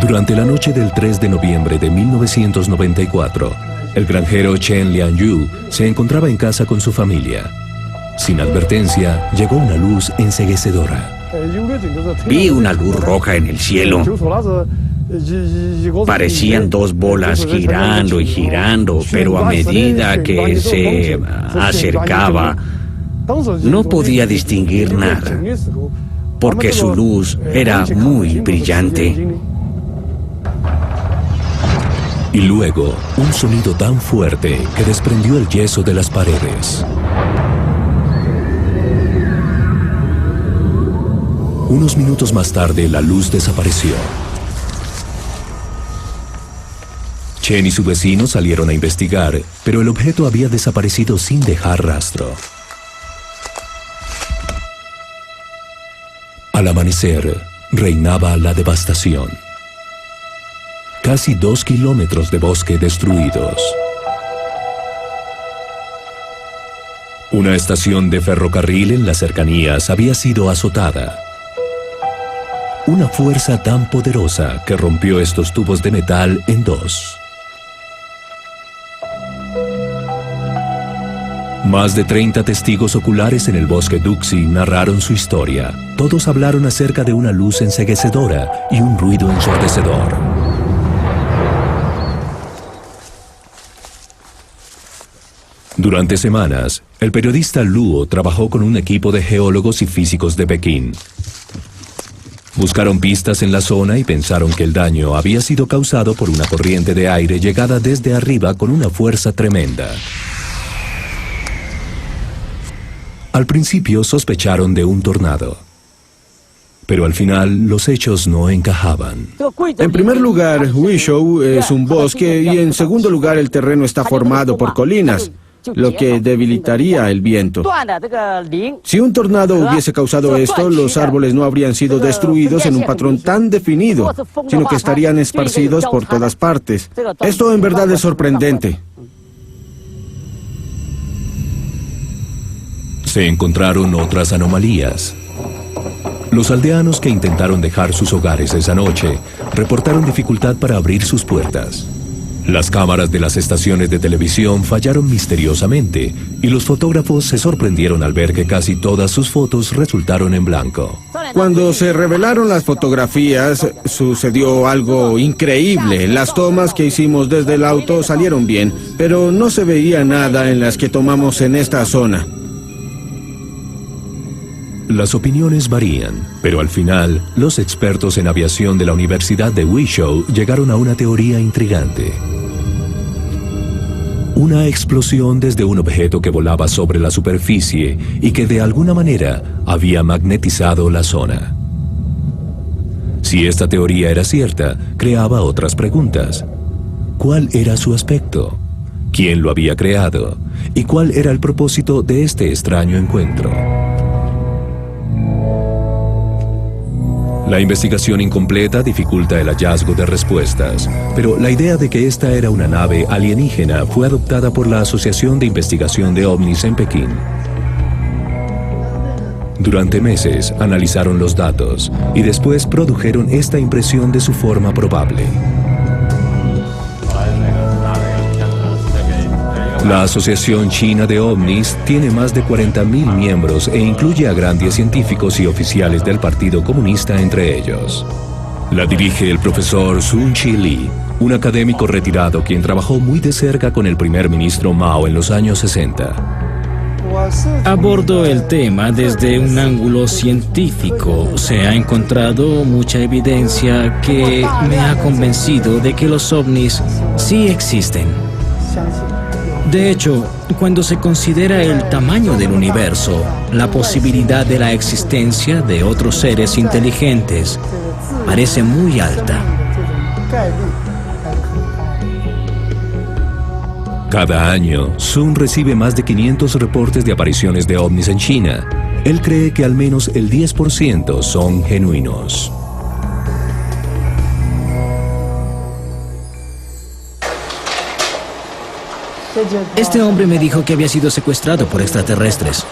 Durante la noche del 3 de noviembre de 1994, el granjero Chen Lianyu se encontraba en casa con su familia. Sin advertencia, llegó una luz enceguecedora. Vi una luz roja en el cielo. Parecían dos bolas girando y girando, pero a medida que se acercaba, no podía distinguir nada, porque su luz era muy brillante. Y luego, un sonido tan fuerte que desprendió el yeso de las paredes. Unos minutos más tarde, la luz desapareció. Chen y su vecino salieron a investigar, pero el objeto había desaparecido sin dejar rastro. Al amanecer, reinaba la devastación. Casi 2 kilómetros de bosque destruidos. Una estación de ferrocarril en las cercanías había sido azotada. Una fuerza tan poderosa que rompió estos tubos de metal en dos. Más de 30 testigos oculares en el bosque Duxi narraron su historia. Todos hablaron acerca de una luz enceguecedora y un ruido ensordecedor. Durante semanas, el periodista Luo trabajó con un equipo de geólogos y físicos de Pekín. Buscaron pistas en la zona y pensaron que el daño había sido causado por una corriente de aire llegada desde arriba con una fuerza tremenda. Al principio sospecharon de un tornado, pero al final los hechos no encajaban. En primer lugar, Huizhou es un bosque y en segundo lugar el terreno está formado por colinas, lo que debilitaría el viento. Si un tornado hubiese causado esto, los árboles no habrían sido destruidos en un patrón tan definido, sino que estarían esparcidos por todas partes. Esto en verdad es sorprendente. Se encontraron otras anomalías. Los aldeanos que intentaron dejar sus hogares esa noche reportaron dificultad para abrir sus puertas. Las cámaras de las estaciones de televisión fallaron misteriosamente y los fotógrafos se sorprendieron al ver que casi todas sus fotos resultaron en blanco. Cuando se revelaron las fotografías, sucedió algo increíble. Las tomas que hicimos desde el auto salieron bien, pero no se veía nada en las que tomamos en esta zona. Las opiniones varían, pero al final, los expertos en aviación de la Universidad de Huizhou llegaron a una teoría intrigante. Una explosión desde un objeto que volaba sobre la superficie y que de alguna manera había magnetizado la zona. Si esta teoría era cierta, creaba otras preguntas. ¿Cuál era su aspecto? ¿Quién lo había creado? ¿Y cuál era el propósito de este extraño encuentro? La investigación incompleta dificulta el hallazgo de respuestas, pero la idea de que esta era una nave alienígena fue adoptada por la Asociación de Investigación de OVNIs en Pekín. Durante meses analizaron los datos y después produjeron esta impresión de su forma probable. La Asociación China de OVNIs tiene más de 40.000 miembros e incluye a grandes científicos y oficiales del Partido Comunista entre ellos. La dirige el profesor Sun-Chi Lee, un académico retirado quien trabajó muy de cerca con el primer ministro Mao en los años 60. Abordo el tema desde un ángulo científico. Se ha encontrado mucha evidencia que me ha convencido de que los ovnis sí existen. De hecho, cuando se considera el tamaño del universo, la posibilidad de la existencia de otros seres inteligentes parece muy alta. Cada año, Sun recibe más de 500 reportes de apariciones de ovnis en China. Él cree que al menos el 10% son genuinos. Este hombre me dijo que había sido secuestrado por extraterrestres.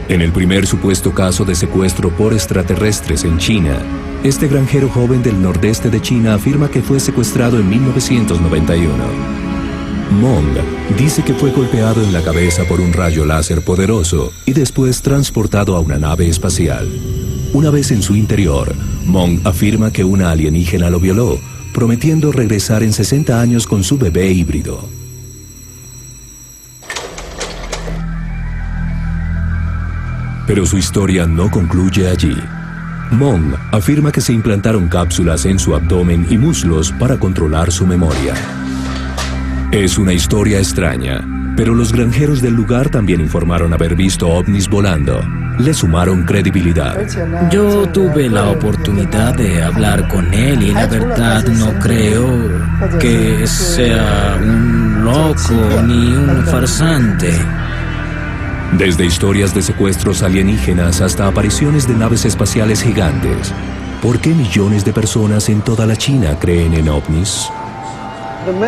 En el primer supuesto caso de secuestro por extraterrestres en China, este granjero joven del nordeste de China afirma que fue secuestrado en 1991. Mong dice que fue golpeado en la cabeza por un rayo láser poderoso y después transportado a una nave espacial. Una vez en su interior, Mong afirma que una alienígena lo violó, prometiendo regresar en 60 años con su bebé híbrido. Pero su historia no concluye allí. Mong afirma que se implantaron cápsulas en su abdomen y muslos para controlar su memoria. Es una historia extraña, pero los granjeros del lugar también informaron haber visto ovnis volando. Le sumaron credibilidad. Yo tuve la oportunidad de hablar con él y la verdad no creo que sea un loco ni un farsante. Desde historias de secuestros alienígenas hasta apariciones de naves espaciales gigantes. ¿Por qué millones de personas en toda la China creen en ovnis?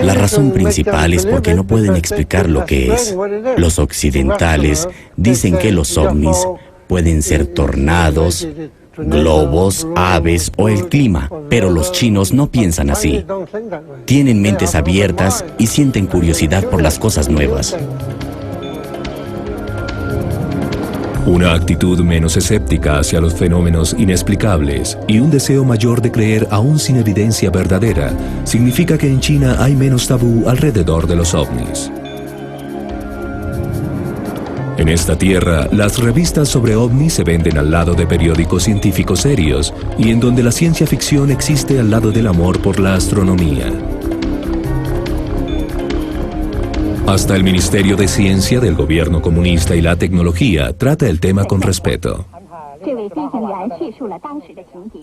La razón principal es porque no pueden explicar lo que es. Los occidentales dicen que los ovnis pueden ser tornados, globos, aves o el clima, pero los chinos no piensan así. Tienen mentes abiertas y sienten curiosidad por las cosas nuevas. Una actitud menos escéptica hacia los fenómenos inexplicables y un deseo mayor de creer aún sin evidencia verdadera significa que en China hay menos tabú alrededor de los ovnis. En esta tierra, las revistas sobre ovnis se venden al lado de periódicos científicos serios y en donde la ciencia ficción existe al lado del amor por la astronomía. Hasta el Ministerio de Ciencia del gobierno comunista y la tecnología trata el tema con respeto.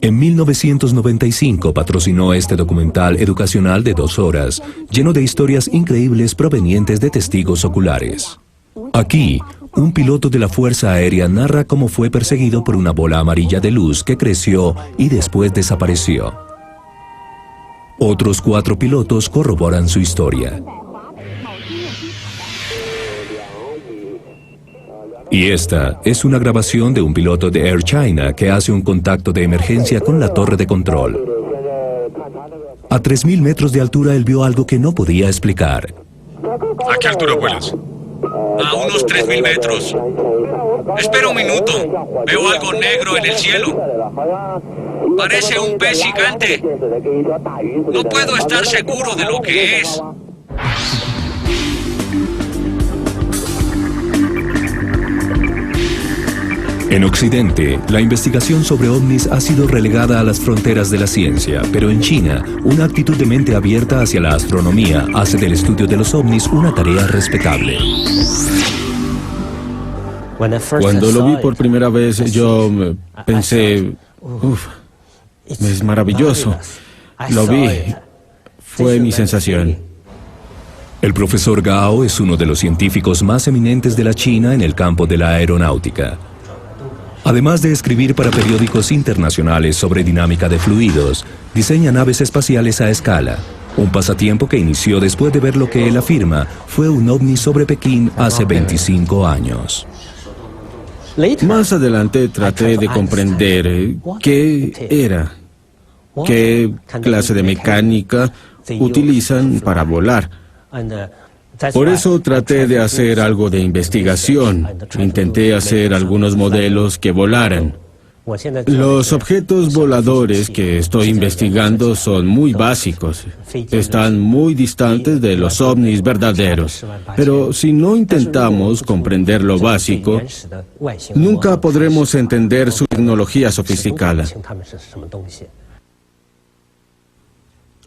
En 1995 patrocinó este documental educacional de 2 horas, lleno de historias increíbles provenientes de testigos oculares. Aquí, un piloto de la Fuerza Aérea narra cómo fue perseguido por una bola amarilla de luz que creció y después desapareció. Otros 4 pilotos corroboran su historia. Y esta es una grabación de un piloto de Air China que hace un contacto de emergencia con la torre de control. A 3.000 metros de altura él vio algo que no podía explicar. ¿A qué altura vuelas? A unos 3.000 metros. Espera un minuto. Veo algo negro en el cielo. Parece un pez gigante. No puedo estar seguro de lo que es. En Occidente, la investigación sobre ovnis ha sido relegada a las fronteras de la ciencia, pero en China, una actitud de mente abierta hacia la astronomía hace del estudio de los ovnis una tarea respetable. Cuando lo vi por primera vez, yo pensé, es maravilloso. Lo vi, fue mi sensación. El profesor Gao es uno de los científicos más eminentes de la China en el campo de la aeronáutica. Además de escribir para periódicos internacionales sobre dinámica de fluidos, diseña naves espaciales a escala, un pasatiempo que inició después de ver lo que él afirma fue un ovni sobre Pekín hace 25 años. Más adelante traté de comprender qué era, qué clase de mecánica utilizan para volar. Por eso traté de hacer algo de investigación. Intenté hacer algunos modelos que volaran. Los objetos voladores que estoy investigando son muy básicos. Están muy distantes de los ovnis verdaderos. Pero si no intentamos comprender lo básico, nunca podremos entender su tecnología sofisticada.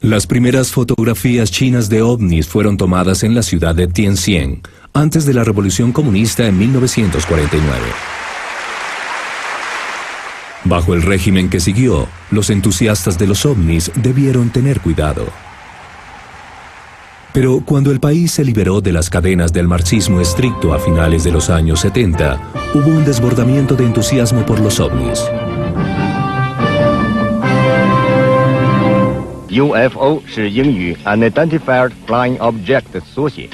Las primeras fotografías chinas de ovnis fueron tomadas en la ciudad de Tianjin, antes de la Revolución Comunista en 1949. Bajo el régimen que siguió, los entusiastas de los ovnis debieron tener cuidado. Pero cuando el país se liberó de las cadenas del marxismo estricto a finales de los años 70, hubo un desbordamiento de entusiasmo por los ovnis. UFO 是英语 Unidentified Flying Object 的缩写，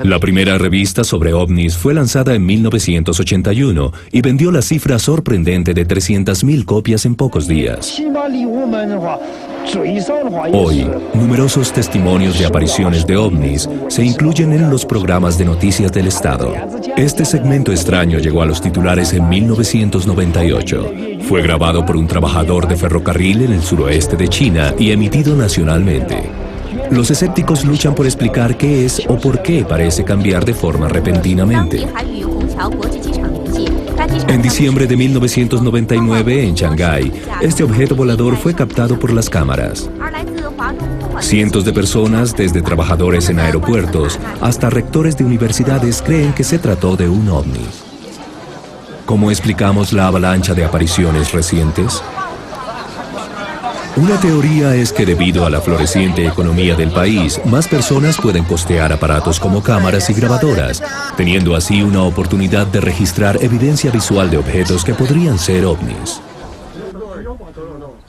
La primera revista sobre ovnis fue lanzada en 1981 y vendió la cifra sorprendente de 300.000 copias en pocos días. Hoy, numerosos testimonios de apariciones de ovnis se incluyen en los programas de noticias del Estado. Este segmento extraño llegó a los titulares en 1998. Fue grabado por un trabajador de ferrocarril en el suroeste de China y emitido nacionalmente. Los escépticos luchan por explicar qué es o por qué parece cambiar de forma repentinamente. En diciembre de 1999, en Shanghái, este objeto volador fue captado por las cámaras. Cientos de personas, desde trabajadores en aeropuertos hasta rectores de universidades, creen que se trató de un ovni. ¿Cómo explicamos la avalancha de apariciones recientes? Una teoría es que debido a la floreciente economía del país, más personas pueden costear aparatos como cámaras y grabadoras, teniendo así una oportunidad de registrar evidencia visual de objetos que podrían ser ovnis.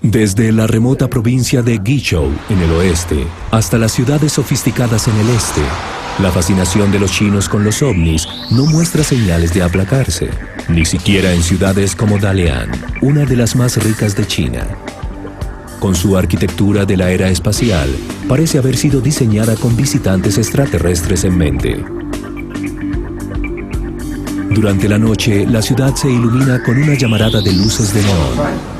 Desde la remota provincia de Guizhou, en el oeste, hasta las ciudades sofisticadas en el este, la fascinación de los chinos con los ovnis no muestra señales de aplacarse, ni siquiera en ciudades como Dalian, una de las más ricas de China. Con su arquitectura de la era espacial, parece haber sido diseñada con visitantes extraterrestres en mente. Durante la noche, la ciudad se ilumina con una llamarada de luces de neón.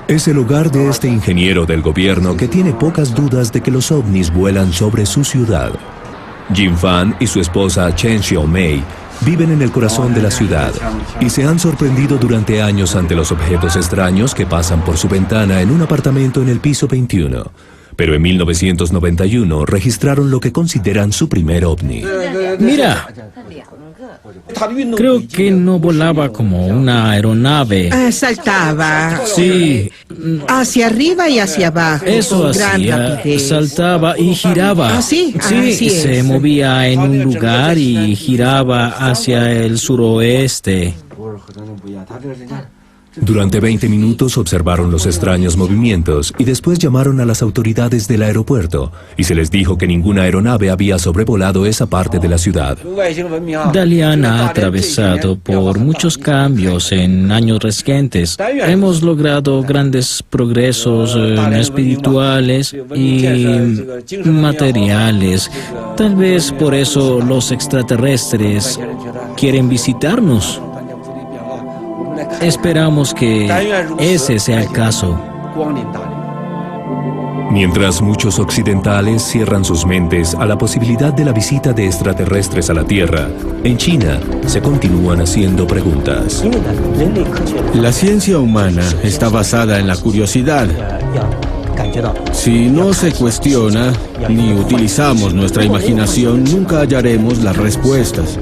Es el hogar de este ingeniero del gobierno que tiene pocas dudas de que los ovnis vuelan sobre su ciudad. Jin Fan y su esposa Chen Xiaomei viven en el corazón de la ciudad y se han sorprendido durante años ante los objetos extraños que pasan por su ventana en un apartamento en el piso 21. Pero en 1991 registraron lo que consideran su primer ovni. Mira, creo que no volaba como una aeronave. Saltaba. Sí. Hacia arriba y hacia abajo. Eso con gran hacía, rapidez. saltaba y giraba. ¿Ah, sí? Sí, Así es. se movía en un lugar y giraba hacia el suroeste. Durante 20 minutos observaron los extraños movimientos y después llamaron a las autoridades del aeropuerto y se les dijo que ninguna aeronave había sobrevolado esa parte de la ciudad. Dalian ha atravesado por muchos cambios en años recientes. Hemos logrado grandes progresos espirituales y materiales. Tal vez por eso los extraterrestres quieren visitarnos. Esperamos que ese sea el caso. Mientras muchos occidentales cierran sus mentes a la posibilidad de la visita de extraterrestres a la Tierra, en China se continúan haciendo preguntas. La ciencia humana está basada en la curiosidad. Si no se cuestiona ni utilizamos nuestra imaginación, nunca hallaremos las respuestas.